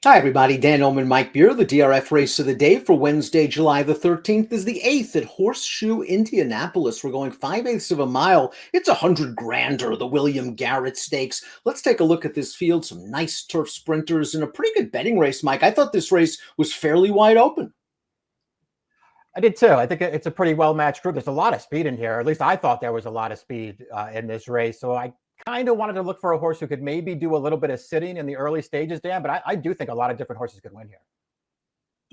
Hi, everybody. Dan Illman, Mike Beer. The DRF race of the day for Wednesday, July the 13th is the 8th at Horseshoe, Indianapolis. We're going 5/8 of a mile. It's 100 grander, the William Garrett Stakes. Let's take a look at this field. Some nice turf sprinters and a pretty good betting race, Mike. I thought this race was fairly wide open. I did too. I think it's a pretty well-matched group. There's a lot of speed in here. At least I thought there was a lot of speed in this race. So I kind of wanted to look for a horse who could maybe do a little bit of sitting in the early stages, Dan. But I do think a lot of different horses could win here.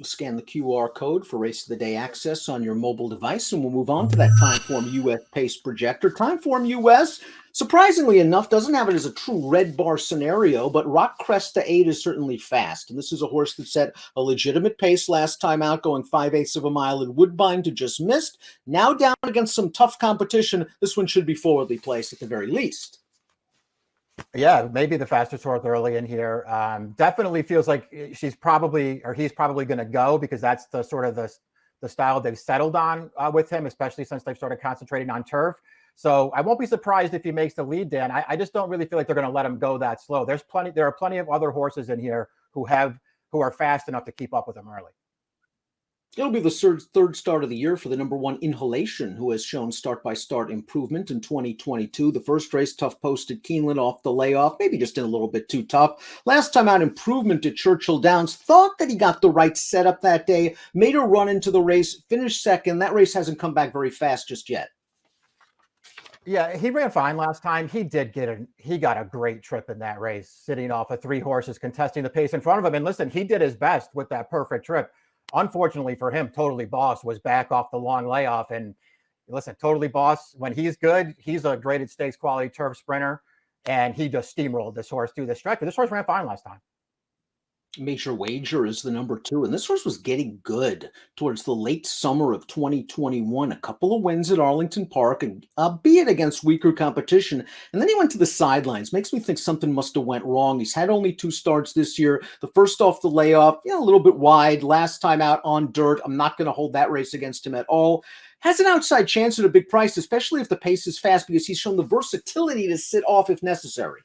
Scan the QR code for race of the day access on your mobile device, and we'll move on to that Timeform US pace projector. Timeform US, surprisingly enough, doesn't have it as a true red bar scenario, but Rock Cresta 8 is certainly fast. And this is a horse that set a legitimate pace last time out, going 5/8 of a mile at Woodbine to just missed. Now down against some tough competition. This one should be forwardly placed at the very least. Yeah, maybe the fastest horse early in here. Definitely feels like he's probably going to go, because that's the sort of the style they've settled on with him, especially since they've started concentrating on turf. So I won't be surprised if he makes the lead, Dan. I just don't really feel like they're going to let him go that slow. There are plenty of other horses in here who are fast enough to keep up with him early. It'll be the third start of the year for the number one Inhalation, who has shown start-by-start improvement in 2022. The first race, tough posted Keeneland off the layoff, maybe just in a little bit too tough. Last time out, improvement at Churchill Downs. Thought that he got the right setup that day, made a run into the race, finished second. That race hasn't come back very fast just yet. Yeah, he ran fine last time. He got a great trip in that race, sitting off of three horses, contesting the pace in front of him. And listen, he did his best with that perfect trip. Unfortunately for him, Totally Boss was back off the long layoff. And listen, Totally Boss, when he's good, he's a graded stakes quality turf sprinter. And he just steamrolled this horse through the stretch. But this horse ran fine last time. Major Wager is the number two, and this horse was getting good towards the late summer of 2021. A couple of wins at Arlington Park, and albeit against weaker competition, and then he went to the sidelines. Makes me think something must have went wrong. He's had only two starts this year. The first off the layoff, a little bit wide. Last time out on dirt. I'm not going to hold that race against him at all. Has an outside chance at a big price, especially if the pace is fast, because he's shown the versatility to sit off if necessary.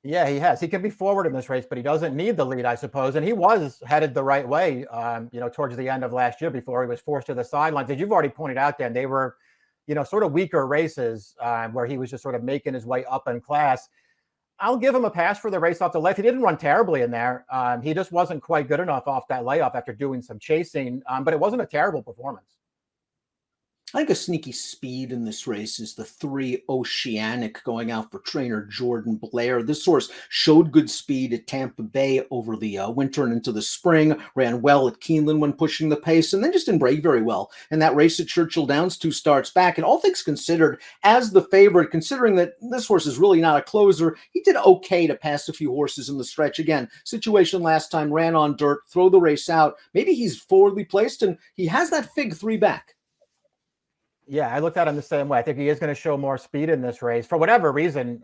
Yeah, he has. He can be forward in this race, but he doesn't need the lead, I suppose. And he was headed the right way, towards the end of last year before he was forced to the sidelines. As you've already pointed out, Dan, they were, sort of weaker races where he was just sort of making his way up in class. I'll give him a pass for the race off the left. He didn't run terribly in there. He just wasn't quite good enough off that layoff after doing some chasing, but it wasn't a terrible performance. I think a sneaky speed in this race is the 3 Oceanic, going out for trainer Jordan Blair. This horse showed good speed at Tampa Bay over the winter and into the spring, ran well at Keeneland when pushing the pace, and then just didn't break very well. And that race at Churchill Downs 2 starts back, and all things considered, as the favorite, considering that this horse is really not a closer, he did okay to pass a few horses in the stretch. Again, situation last time, ran on dirt, throw the race out. Maybe he's forwardly placed, and he has that fig 3 back. Yeah, I looked at him the same way. I think he is going to show more speed in this race. For whatever reason,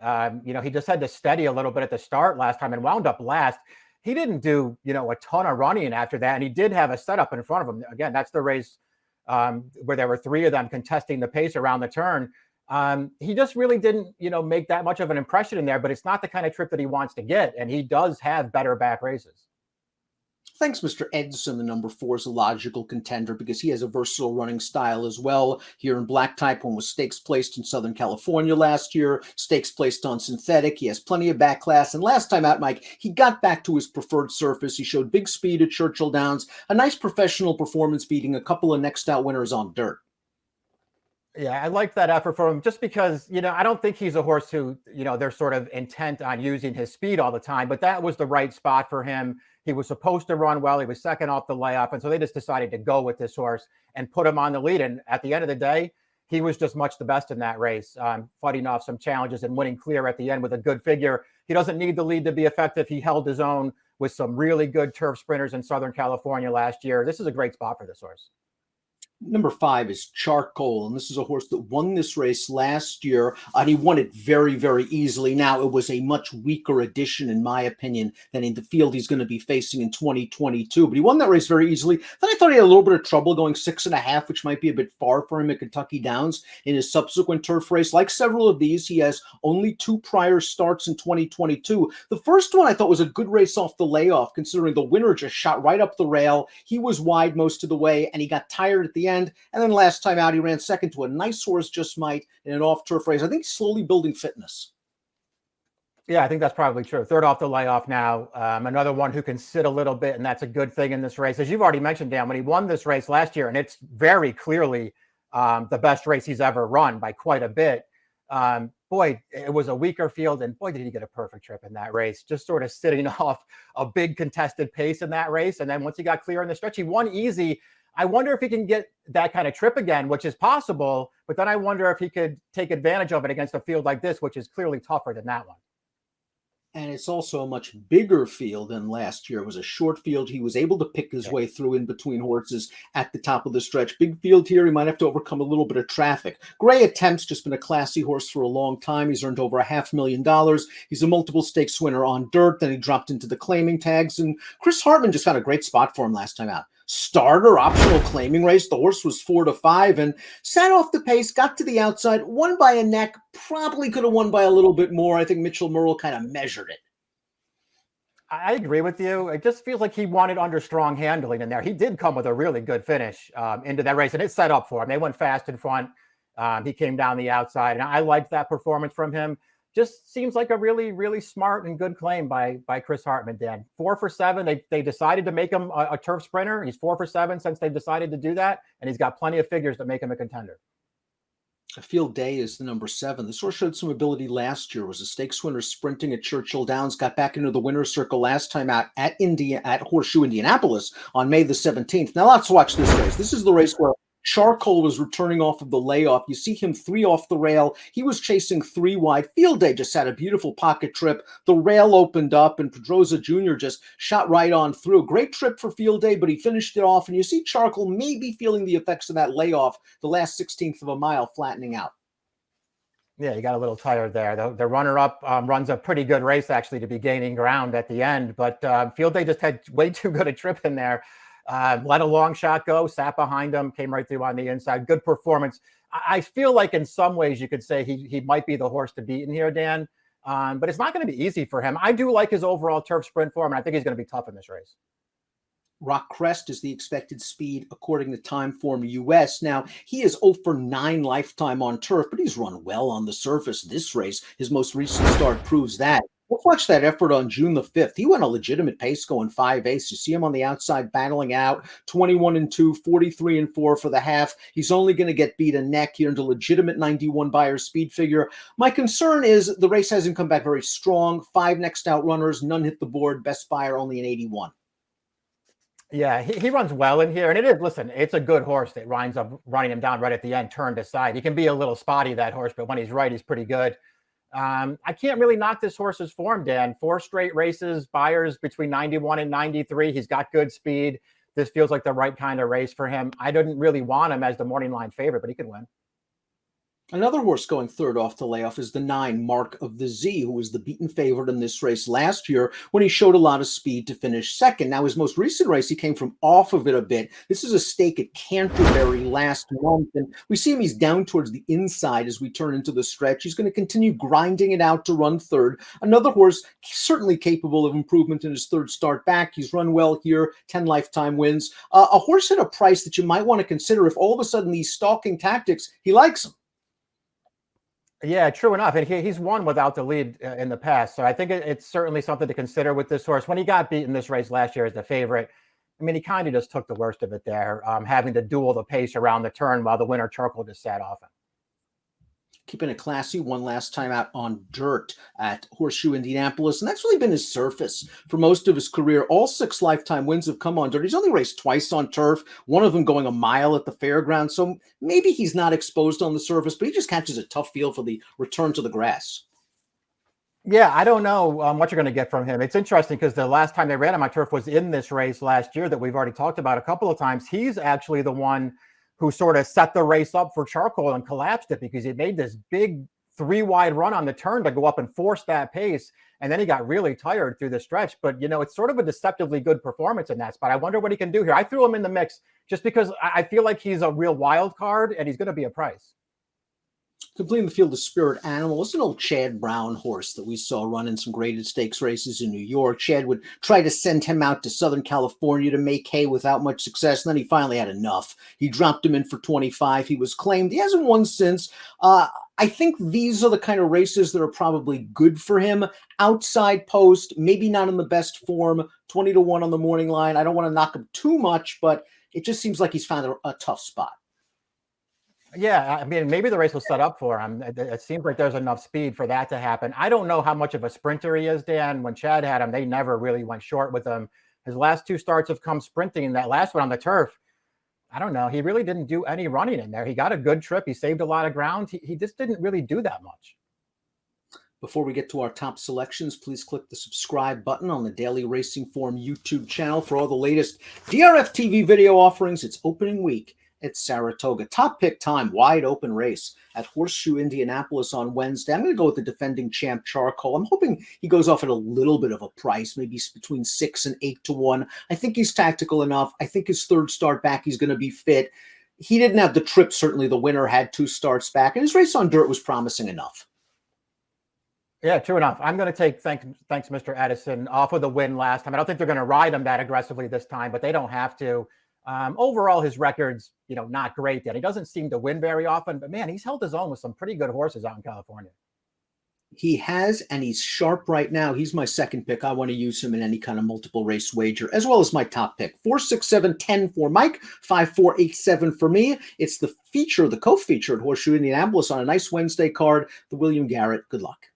he just had to steady a little bit at the start last time and wound up last. He didn't do, a ton of running after that. And he did have a setup in front of him. Again, that's the race where there were 3 of them contesting the pace around the turn. He just really didn't, make that much of an impression in there, but it's not the kind of trip that he wants to get. And he does have better back races. Thanks, Mr. Edson. The number 4 is a logical contender because he has a versatile running style as well. Here in black type, one was stakes placed in Southern California last year, stakes placed on synthetic. He has plenty of back class. And last time out, Mike, he got back to his preferred surface. He showed big speed at Churchill Downs, a nice professional performance, beating a couple of next out winners on dirt. Yeah, I like that effort for him just because, I don't think he's a horse who, they're sort of intent on using his speed all the time, but that was the right spot for him. He was supposed to run well. He was second off the layoff. And so they just decided to go with this horse and put him on the lead. And at the end of the day, he was just much the best in that race, fighting off some challenges and winning clear at the end with a good figure. He doesn't need the lead to be effective. He held his own with some really good turf sprinters in Southern California last year. This is a great spot for this horse. Number 5 is Charcoal, and this is a horse that won this race last year, and he won it very, very easily. Now, it was a much weaker addition, in my opinion, than in the field he's going to be facing in 2022, but he won that race very easily. Then I thought he had a little bit of trouble going 6.5, which might be a bit far for him at Kentucky Downs in his subsequent turf race. Like several of these, he has only 2 prior starts in 2022. The first one I thought was a good race off the layoff, considering the winner just shot right up the rail. He was wide most of the way, and he got tired at the end. And then last time out, he ran second to a nice horse, Just Might, in an off-turf race. I think he's slowly building fitness. Yeah, I think that's probably true. Third off the layoff now. Another one who can sit a little bit, and that's a good thing in this race. As you've already mentioned, Dan, when he won this race last year, and it's very clearly the best race he's ever run by quite a bit. Boy, it was a weaker field, and boy, did he get a perfect trip in that race, just sort of sitting off a big contested pace in that race. And then once he got clear in the stretch, he won easy. I wonder if he can get that kind of trip again, which is possible, but then I wonder if he could take advantage of it against a field like this, which is clearly tougher than that one. And it's also a much bigger field than last year. It was a short field. He was able to pick his way through in between horses at the top of the stretch. Big field here. He might have to overcome a little bit of traffic. Gray Attempt's just been a classy horse for a long time. He's earned over $500,000. He's a multiple stakes winner on dirt. Then he dropped into the claiming tags. And Chris Hartman just found a great spot for him last time out. Starter optional claiming race. The horse was 4-5 and sat off the pace, got to the outside, won by a neck, probably could have won by a little bit more. I think Mitchell Merle kind of measured it. I agree with you. It just feels like he wanted under strong handling in there. He did come with a really good finish into that race, and it set up for him. They went fast in front. He came down the outside, and I liked that performance from him. Just seems like a really, really smart and good claim by Chris Hartman, Dan. 4 for 7. They decided to make him a turf sprinter. He's 4 for 7 since they've decided to do that, and he's got plenty of figures to make him a contender. Field Day is the number 7. This horse showed some ability last year. Was a stakes winner sprinting at Churchill Downs. Got back into the winner's circle last time out at Horseshoe, Indianapolis on May the 17th. Now let's watch this race. This is the race where Charcoal was returning off of the layoff. You see him 3 off the rail. He was chasing 3 wide. Field Day just had a beautiful pocket trip. The rail opened up, and Pedroza Jr. just shot right on through. Great trip for Field Day, but he finished it off. And you see Charcoal maybe feeling the effects of that layoff, the last 16th of a mile flattening out. Yeah, he got a little tired there. The runner-up runs a pretty good race, actually, to be gaining ground at the end. But Field Day just had way too good a trip in there. Let a long shot go, sat behind him, came right through on the inside. Good performance. I feel like in some ways you could say he might be the horse to beat in here, Dan. But it's not going to be easy for him. I do like his overall turf sprint form, and I think he's going to be tough in this race. Rock Crest is the expected speed according to Timeform US. Now, he is 0 for 9 lifetime on turf, but he's run well on the surface this race. His most recent start proves that. Let's watch that effort on June the 5th. He went a legitimate pace going 5/8. You see him on the outside battling out, 21-2, 43-4 for the half. He's only going to get beat a neck here into legitimate 91 buyer speed figure. My concern is the race hasn't come back very strong. 5 next out runners, none hit the board. Best buyer only an 81. Yeah, he runs well in here. And it is, listen, it's a good horse that winds up running him down right at the end, turned aside. He can be a little spotty, that horse, but when he's right, he's pretty good. I can't really knock this horse's form, Dan. 4 straight races, buyers between 91 and 93. He's got good speed. This feels like the right kind of race for him. I didn't really want him as the morning line favorite, but he could win. Another horse going third off the layoff is the 9, Mark of the Z, who was the beaten favorite in this race last year when he showed a lot of speed to finish second. Now, his most recent race, he came from off of it a bit. This is a stake at Canterbury last month, and we see him, he's down towards the inside as we turn into the stretch. He's going to continue grinding it out to run third. Another horse certainly capable of improvement in his third start back. He's run well here, 10 lifetime wins. A horse at a price that you might want to consider if all of a sudden these stalking tactics, he likes them. Yeah, true enough. And he's won without the lead in the past. So I think it's certainly something to consider with this horse. When he got beaten this race last year as the favorite, I mean, he kind of just took the worst of it there, having to duel the pace around the turn while the winner Charcoal just sat off him. Keeping it classy, one last time out on dirt at Horseshoe, Indianapolis. And that's really been his surface for most of his career. All 6 lifetime wins have come on dirt. He's only raced twice on turf, one of them going a mile at the fairground. So maybe he's not exposed on the surface, but he just catches a tough feel for the return to the grass. Yeah, I don't know what you're going to get from him. It's interesting because the last time they ran him on turf was in this race last year that we've already talked about a couple of times. He's actually the one who sort of set the race up for Charcoal and collapsed it because he made this big 3-wide run on the turn to go up and force that pace. And then he got really tired through the stretch. But, you know, it's sort of a deceptively good performance in that spot. I wonder what he can do here. I threw him in the mix just because I feel like he's a real wild card and he's going to be a price. Completing the field of Spirit Animal is an old Chad Brown horse that we saw run in some graded stakes races in New York. Chad would try to send him out to Southern California to make hay without much success, and then he finally had enough. He dropped him in for 25. He was claimed. He hasn't won since. I think these are the kind of races that are probably good for him. Outside post, maybe not in the best form, 20-1 on the morning line. I don't want to knock him too much, but it just seems like he's found a tough spot. Yeah, I mean, maybe the race was set up for him. It seems like there's enough speed for that to happen. I don't know how much of a sprinter he is, Dan. When Chad had him, they never really went short with him. His last 2 starts have come sprinting. That last one on the turf, I don't know. He really didn't do any running in there. He got a good trip. He saved a lot of ground. He just didn't really do that much. Before we get to our top selections, please click the subscribe button on the Daily Racing Form YouTube channel for all the latest DRFTV video offerings. It's opening week at Saratoga. Top pick time, wide open race at Horseshoe, Indianapolis on Wednesday. I'm going to go with the defending champ Charcoal. I'm hoping he goes off at a little bit of a price, maybe between 6 and 8-1. I think he's tactical enough. I think his third start back, he's going to be fit. He didn't have the trip. Certainly the winner had 2 starts back, and his race on dirt was promising enough. Yeah, true enough. I'm going to take thanks Mr. Edison off of the win last time. I don't think they're going to ride him that aggressively this time, but they don't have to. Overall, his record's, not great yet. He doesn't seem to win very often, but man, he's held his own with some pretty good horses out in California. He has, and he's sharp right now. He's my second pick. I want to use him in any kind of multiple race wager, as well as my top pick. 4, 6, 7, 10 for Mike, 5, 4, 8, 7 for me. It's the co-feature at Horseshoe Indianapolis on a nice Wednesday card. The William Garrett. Good luck.